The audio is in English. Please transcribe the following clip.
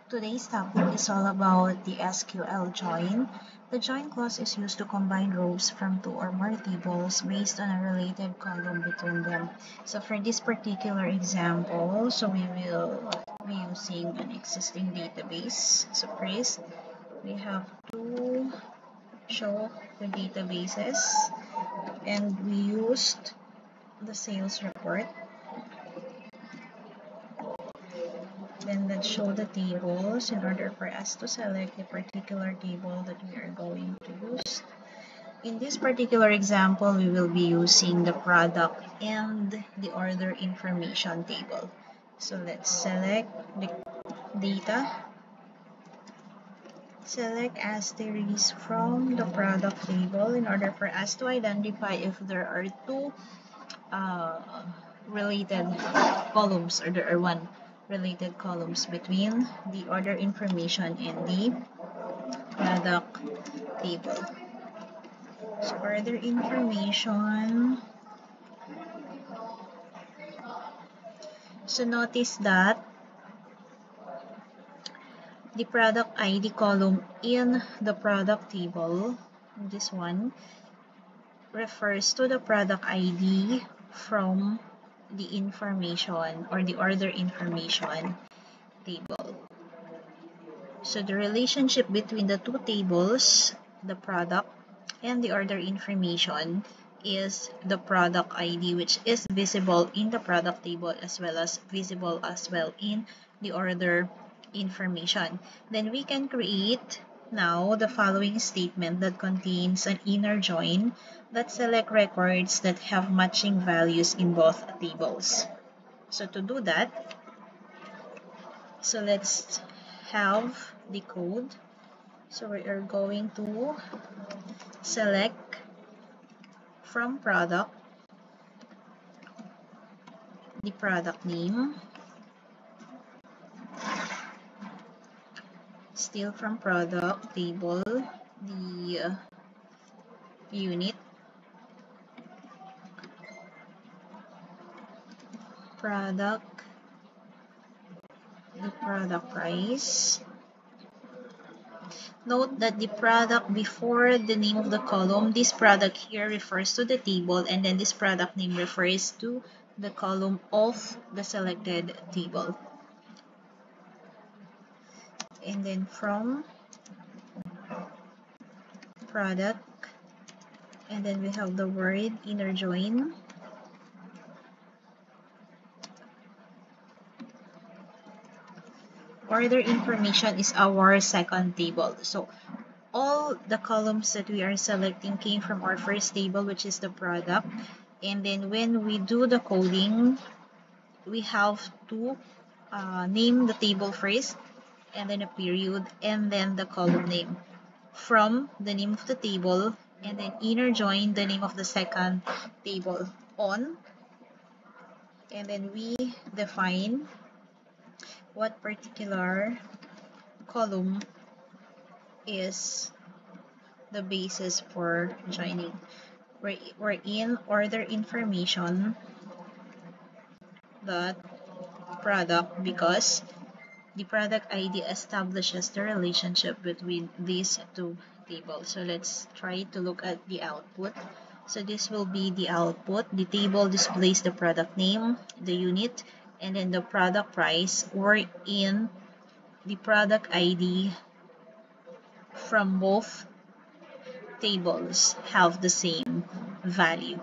Today's topic is all about the SQL join. The join clause is used to combine rows from two or more tables based on a related column between them. So for this particular example, we will be using an existing database. So first, we have to show the databases, and we used the sales report. Then let's show the tables in order for us to select the particular table that we are going to use. In this particular example, we will be using the product and the order information table. So let's select the data. Select asterisk from the product table in order for us to identify if there are two related columns, or there are one related columns between the order information and the product table. So order information. So notice that the product ID column in the product table, this one, refers to the product ID from the information or the order information table. So the relationship between the two tables, the product and the order information, is the product ID, which is visible in the product table as well as visible as well in the order information. Then we can create now the following statement that contains an inner join that select records that have matching values in both tables. So to do that, so let's have the code. So we are going to select from product the product name, still from product table the unit, product, the product price. Note that the product before the name of the column, this product here refers to the table, and then this product name refers to the column of the selected table. And then from product, and then we have the word inner join. Order information is our second table. So all the columns that we are selecting came from our first table, which is the product. And then when we do the coding, we have to name the table first, and then a period, and then the column name. From the name of the table, and then inner join the name of the second table on, and then we define what particular column is the basis for joining. We're in order information dot product because the product ID establishes the relationship between these two tables. So let's try to look at the output. So this will be the output. The table displays the product name, the unit, and then the product price, or in the product ID from both tables have the same value.